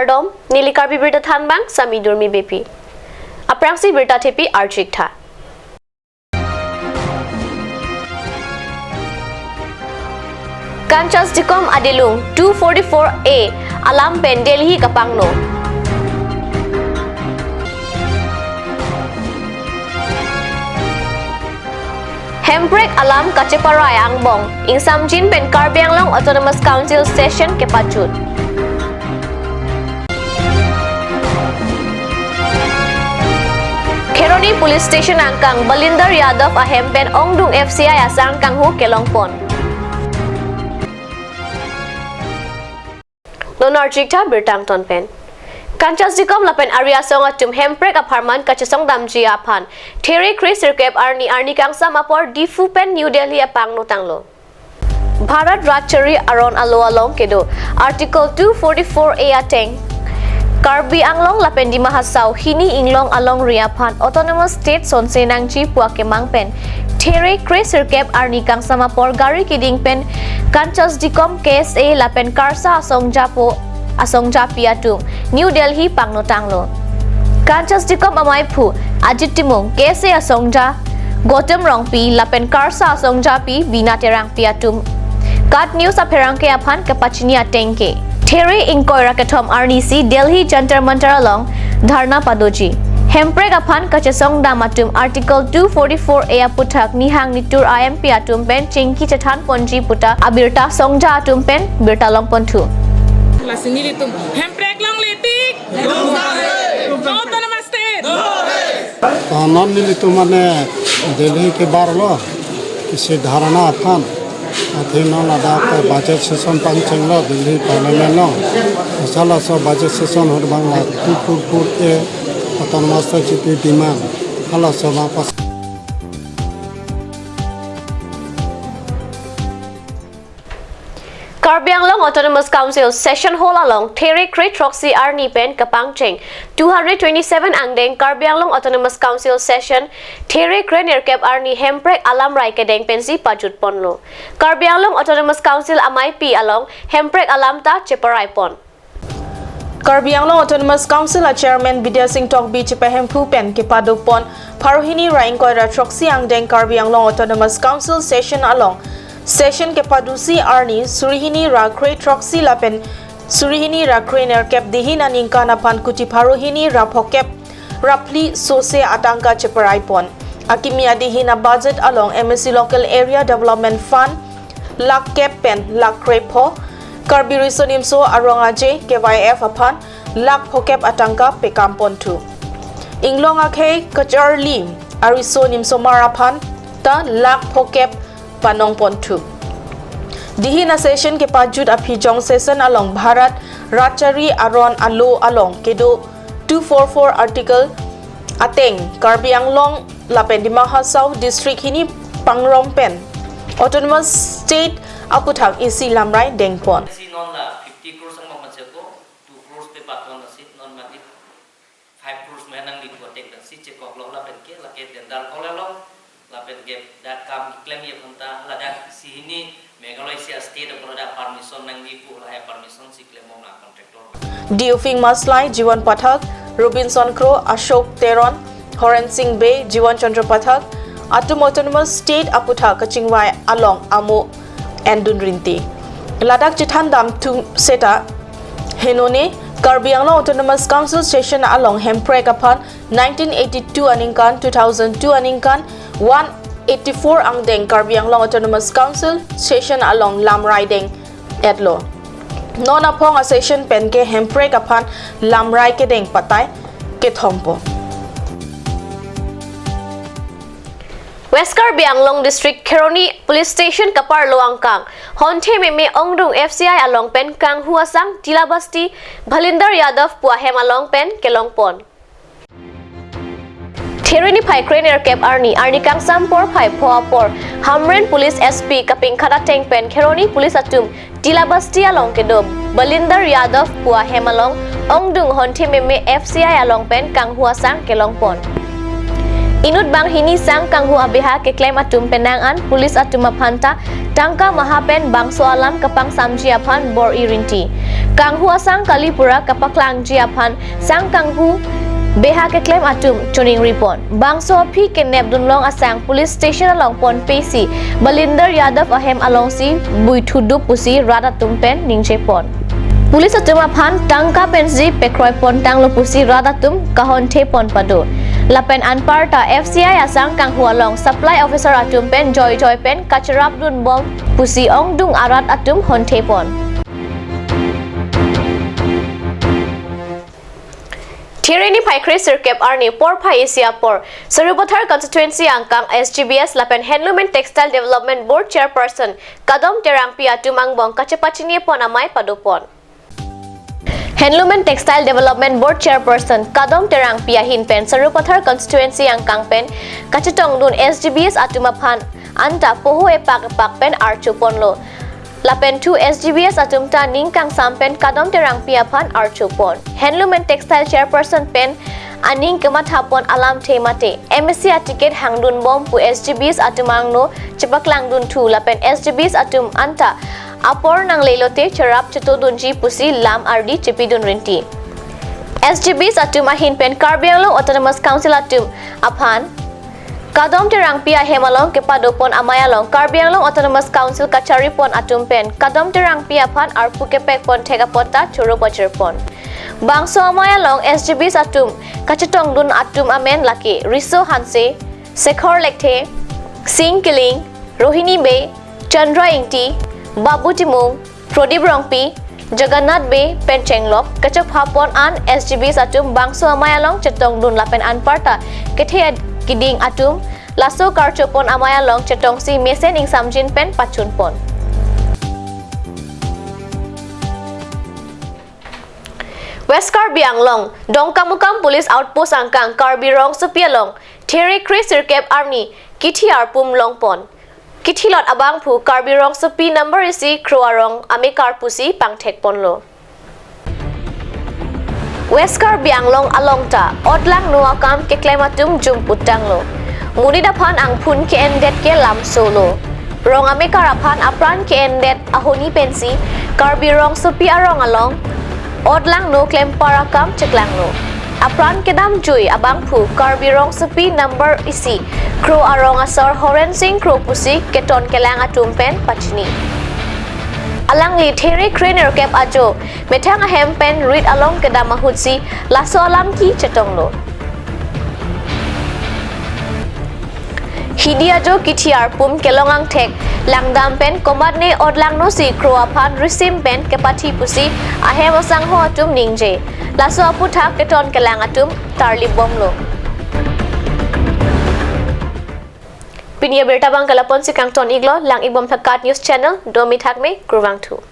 Kardom, Nilikar Bibirta Thanbang, Sami Durmi BP. Aprangsi Birta Tepi Archikta. Kanchas Dikom Adilung 244A Alam Pen Delhi Kapangno. Hembrek Alam Kacheparay Angbong Ingsamjin Pen Karbianglong Autonomous Council Session Kepachut. Kheroni Police Station Angkang Balinder Yadav Ahem Pen Ongdung FCI Asang Kanghu Kelongpon. Nonarjikta Birtang Tonpen. Kanchas Dikom Lapen Arya Song Atum Hemprek Aparman Kachasong Damji Apan. Terry Chris Sirkep Arni Kang Samapor Difu Pen New Delhi Apang Notanglo. Bharat Rajchari Aron Alo Along Kedo. Article 244A Ateng. Karbi Anglong Lapen di Mahasau Hini Inglong Along Riapan Autonomous State Sonse Nangji Puakemang Pen. Terry Chris Sirkep Arni Kang Samapor Gari Kiding Pen. Kanchas Dikom KSA Lapen Karsa Asong Japo Asong Japi Atung New Delhi Pangnotanglo. Kanchas Dikom Amai Phu Ajit Timung KSA Asong Ja Gotem Rongpi Lapen Karsa Asong Japi Bina Terang Piatum. Kat News Aperang ke Apan Kapachini Atengke. Terry Inkoy Rakatom RNC Delhi Jantar Mantar Along Dharna Padoji. Hemprek Apan Kachasong Damatum Article 244A Putak Nihang Nitur IMP Atum Pen Chingki Chatan Ponji Puta Abirta Songja Atum Pen Birta Long Pontu. Lasingili tum Hemprek Long Litik Autonomous State non मिली तो मैंने दिल्ली के बार लो किसी धारणा था अथी न लगा तो बजट सेशन पंचंग लो दिल्ली पार्लियामेंट लो साला सो बजट सेशन हो Bangla 244A autonomous state demand hala so वापस Karbianglong Autonomous Council Session Hall Along Terry Cray Troxy Arni Pen Kapangcheng 227 Angdeng Karbianglong Autonomous Council Session Terry Cray Nerkep Arni Hemprek Alam Rai Kedeng Pensi Pajut Ponlo Karbianglong Autonomous Council Amai Pi Along Hemprek Alam Ta Cheparai Pon. Karbianglong Autonomous Council a Chairman Vidya Singh Tokbi Chepahempu Pen Kepaduk Pon Paruhini Raing Koira Troxy Angdeng Karbianglong Autonomous Council Session Along Session Kepadusi Arni Surihini Rakre Troxy Lapen Surihini Rakre Nerkep Dihin Aningka Napan Kuti Paruhini Rapokep Rapli Sose Atangka Cheparai Pon Akimi Adihina Budget Along MSC Local Area Development Fund Lak Kep Pen Lak Krepo Karbi Risonimso Arongaje KYF Apan Lak Pokep Atangka Pekampon 2 Inglong Ake Kajarli Arisonimso Marapan Ta Lak Pokep Panong Pon 2 Dihina Session ke Pajut Apijong Session Along Bharat Rachari Aron Alo Along Kedo 244 Article Ateng Karbianglong Lapen di Mahasau District Hini Pangrom Pen Autonomous State Aputhak isi lamrai dengpon. Si non la 50 crores ang mamasako, 2 crores pe patron na si non mati 5 crores menang di protek dan si cekok lo la penke la ke dendal kolelo la penke dat kam claim ye punta la dat si ini Meghalaya state product permission nang di pu la permission si claim mo na contractor. Diufing Maslai Jiwan Pathak, Robinson Crow, Ashok Teron, Horen Singh Bay, Jiwan Chandra Pathak, Atum Autonomous State Aputhak Kachingwai Along Amo Endun Rinti. Ladak Chithandam Tung Seta Henone Karbianglong Autonomous Council Session Along Hemprek Apan 1982 Aningkan 2002 Aningkan 184 Angdeng Karbianglong Autonomous Council Session Along Lam Riding Edlo Non Apong a Session Penke Hemprek Apan Lam Rai Kedeng Patay Kethompo West Karbianglong District Kheroni Police Station Kapar Loangkang Honte Meme Ongdung FCI Along Pen Kang Huasang Tilabasti Balinder Yadav Puahem Along Pen Kelongpon Kheroni Pai Craner Kep Arni Kang Sampor Pai Poapor Hamren Police SP Kaping Karateng Pen Kheroni Police Atum Tilabasti Along Kedo Balinder Yadav Puahem Along Ongdung Honte Meme FCI Along Pen Kang Huasang Kelongpon Inut bang hini sang kanghu abeha ke klaim atum penangan pulis atum apanta tangka mahapen bang soalam kepang samji apan bor irinti kang hu asang kalipura kapaklang jiapan sang kang hu beha ke claim atum tuning report bangso phi ke nep dunlong asang police station along pon pesi balinder yadav ahem along si buithudu pusi rada tumpen ningche pon Pulis atum aphan tangka pensi pekroi pon tang lopusi radatum kahon te pon padu. Lapen anparta FCI asang kang hualong supply officer atum pen joy pen kacharap dun bom pusi ong dung arat atum hon te pon. Tireni pai Chris Circuit Arni por pai Asia por Sarubathar constituency angkang SGBS lapen Handloom and Textile Development Board chairperson Kadom Terang Pia tumang bong kachapachini pon amai padupon. Handloom and Textile Development Board Chairperson Kadom Terang Piahin Pen Sarupathar Constituency Angkang Pen Kachatong Dun SGBS Atumaphan Anta Poho Epak Pen Archuponlo Lapen 2 SGBS Atumta Ningkang Sampen Kadom Terang Piaphan Archupon Handloom and Textile Chairperson Pen Aning Kemathapon Alam Temate MSC Atiket Hangdun Bom Pu SGBS Atumangno Chepaklang Dun 2 Lapen SGBS Atum Anta Apor nang lelote charap chatodunji pusi lam ardi chepidun rinti. SGB atum ahin pen Karbianglong Autonomous Council atum aphan Kadom Terang Pia Hemalong kepadopon amayalong Karbianglong Autonomous Council kachari pon atum pen Kadom Terang Pia phan arpu kepek pon thegapota churu bachar pon. Bangso amayalong SGB atum kachatong dun atum amen laki Riso Hanse Sekhor Lekte Sing Kiling Rohini Bay Chandra Ingti Babu Timung, Prodip Rongpi, Jagannath Bay, Penchenglok, Kachak Hapon an SGB atum bangso amayalong chatong dun lapen anparta kethe kiding atum laso karchopon amayalong chatong si mesen ing samjin pen pachun pon. West Karbianglong, Dongkamukam Police Outpost angkang Karbirong Supialong, Thierry Chris Circuit Army, Kithiar Pum Long Pon. Kithilot abang pu Karbirong Supi number isi Kroarong Amikar Pusi Pangthek Ponlo. West Karbianglong Alongta Odlang Nuakam ke Klematum Jumputanglo. Mudidaphan ang pun ke endet ke lam solo. Rong Amikar aphan apran ke endet ahoni pensi Karbirong Supi arong along. Odlang no Klemparakam Cheklanglo. Apran kedam jui abang pu Karbirong Supi number isi Kro arong asor Horen Singh Kro pusi keton kelang atumpen pachni. Alang li Thierry Craner kep ajo metang ahem pen read along kedam mahutsi laso alam ki chetonglo. Hidiajo Kithiar Pum Kelongang Tek Langdam Pen Komadne Odlang no si Kro aphan Risim Pen Kepati Pusi Ahem Osang Ho Atum Ningje Laso Aputhak Keton Kelang Atum Tarli Bomlo Pinia Bertabang Kalapon si Kang Ton Iglo Lang Ibom Thakat News Channel Domi Thakme Kurwang 2